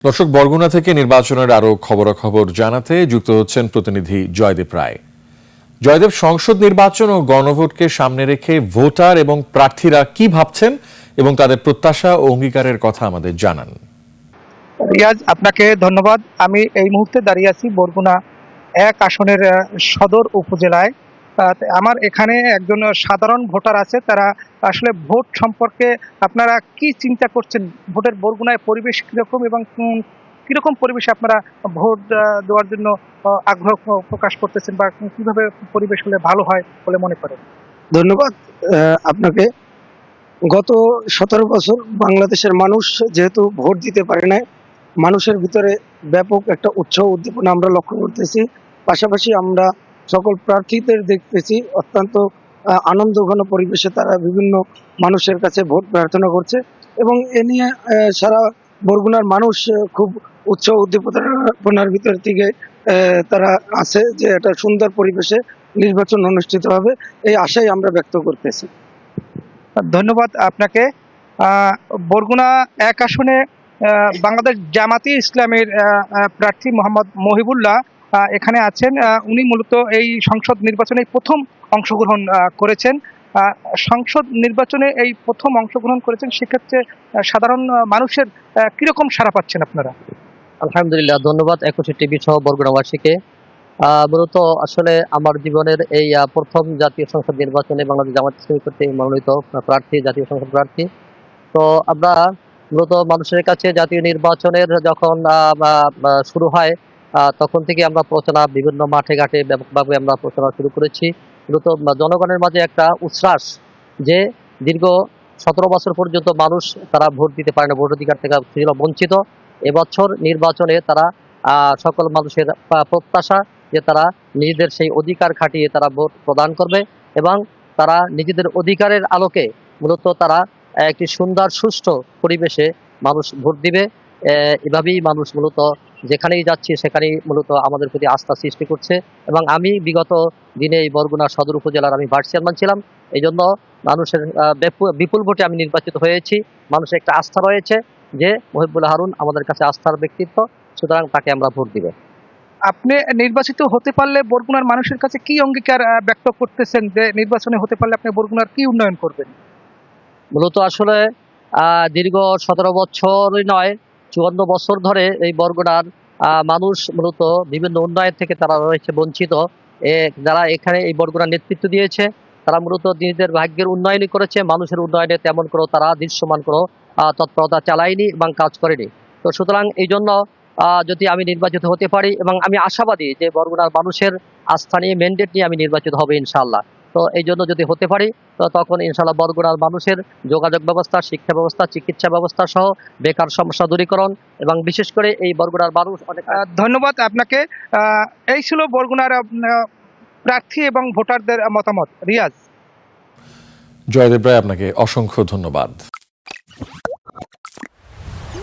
দর্শক, বরগুনা থেকে নির্বাচনের আরো খবরাখবর জানাতে যুক্ত হচ্ছেন প্রতিনিধি জয়দেব রায়। জয়দেব, সংসদ নির্বাচন ও গণভোটকে সামনে রেখে ভোটার এবং প্রার্থীরা কি ভাবছেন এবং তাদের প্রত্যাশা ও অঙ্গীকারের কথা আমাদের জানান। রিয়াজ, আপনাকে ধন্যবাদ। আমি এই মুহূর্তে দাঁড়িয়ে আছি বরগুনা ১ আসনের সদর উপজেলায়। আমার এখানে একজন সাধারণ ভোটার আছে। তারা আসলে ভোট সম্পর্কে আপনারা কি চিন্তা করছেন? ভোটের বরগুনায় পরিবেশ কিরকম এবং কিরকম পরিবেশে আপনারা ভোট দেওয়ার জন্য আগ্রহ প্রকাশ করতেছেন বা কিভাবে পরিবেশ হলে ভালো হয় বলে মনে করেন? ধন্যবাদ আপনাকে। গত ১৭ বছর বাংলাদেশের মানুষ যেহেতু ভোট দিতে পারে নাই, মানুষের ভিতরে ব্যাপক একটা উৎসাহ উদ্দীপনা আমরা লক্ষ্য করতেছি। পাশাপাশি আমরা সকল প্রার্থীদের দেখতেছি অত্যন্ত আনন্দঘন পরিবেশে তারা বিভিন্ন মানুষের কাছে ভোট প্রার্থনা করছে এবং এ নিয়ে সারা বরগুনার মানুষ খুব উৎসাহ উদ্দীপনার ভিতর থেকে তারা আছে যে একটা সুন্দর পরিবেশে নির্বাচন অনুষ্ঠিত হবে, এই আশাই আমরা ব্যক্ত করতেছি। ধন্যবাদ আপনাকে। বরগুনা ১ আসনে বাংলাদেশ জামাতি ইসলামের প্রার্থী মোহাম্মদ মহিবুল্লাহ এখানে আছেন। উনি মূলত এই সংসদ নির্বাচনে প্রথম অংশগ্রহণ করেছেন। সংসদ নির্বাচনে এই প্রথম অংশগ্রহণ করেছেন, সেক্ষেত্রে সাধারণ মানুষের কিরকম সাড়া পাচ্ছেন আপনারা? আলহামদুলিল্লাহ, ধন্যবাদ ২১ টিভি সহ বরগুনাবাসীকে। মূলত আসলে আমার জীবনের এই প্রথম জাতীয় সংসদ নির্বাচনে বাংলাদেশ জামাত ইসলামী কর্তৃক মনোনীত প্রার্থী, জাতীয় সংসদ প্রার্থী। তো আমরা মূলত মানুষের কাছে জাতীয় নির্বাচনের যখন শুরু হয় তখন থেকে আমরা প্রচারণা বিভিন্ন মাঠে ঘাটে ব্যাপকভাবে আমরা প্রচারণা শুরু করেছি। মূলত জনগণের মাঝে একটা উচ্ছ্বাস যে দীর্ঘ ১৭ বছর পর্যন্ত মানুষ তারা ভোট দিতে পারে না, ভোট অধিকার থেকে ছিল বঞ্চিত। এবছর নির্বাচনে তারা সকল মানুষের প্রত্যাশা যে তারা নিজেদের সেই অধিকার খাটিয়ে তারা ভোট প্রদান করবে এবং তারা নিজেদের অধিকারের আলোকে মূলত তারা একটি সুন্দর সুষ্ঠু পরিবেশে মানুষ ভোট দিবে। এভাবেই মানুষ মূলত যেখানেই যাচ্ছে সেখানেই মূলত আমাদের প্রতি আস্থা সৃষ্টি করছে এবং আমি বিগত দিনে এই বরগুনা সদর উপজেলার আমি ভাইস চেয়ারম্যান ছিলাম। এই জন্য মানুষের বিপুল ভোটে আমি নির্বাচিত হয়েছি। মানুষের একটা আস্থা রয়েছে যে মহিবুল্লাহ হারুন আমাদের কাছে আস্থার ব্যক্তিত্ব, সুতরাং তাকে আমরা ভোট দিব। আপনি নির্বাচিত হতে পারলে বরগুনার মানুষের কাছে কি অঙ্গীকার ব্যক্ত করতেছেন যে নির্বাচনে হতে পারলে আপনি বরগুনার কি উন্নয়ন করবেন? মূলত আসলে দীর্ঘ ১৭ বছরই নয়, ৫৪ বছর ধরে এই বরগুনার মানুষ মূলত বিভিন্ন উন্নয়ন থেকে তারা রয়েছে বঞ্চিত। যারা এখানে এই বরগুনার নেতৃত্ব দিয়েছে তারা মূলত নিজেদের ভাগ্যের উন্নয়নই করেছে, মানুষের উন্নয়নে তেমন কোনো তারা দৃশ্যমান কোনো তৎপরতা চালায়নি এবং কাজ করেনি। তো সুতরাং এই জন্য যদি আমি নির্বাচিত হতে পারি এবং আমি আশাবাদী যে বরগুনার মানুষের আস্থা নিয়ে ম্যান্ডেট নিয়ে আমি নির্বাচিত হব ইনশাআল্লাহ। তো এই জন্য যদি হতে পারি তো তখন ইনশাআল্লাহ বরগুনার মানুষের যোগাযোগ ব্যবস্থা, শিক্ষা ব্যবস্থা, চিকিৎসা ব্যবস্থা সহ বেকার সমস্যা দূরীকরণ এবং বিশেষ করে এই বরগুনার মানুষ অনেক। ধন্যবাদ আপনাকে। এই ছিল বরগুনার প্রার্থী এবং ভোটারদের মতামত। রিয়াজ। জয়দেব রায়, আপনাকে অসংখ্য ধন্যবাদ।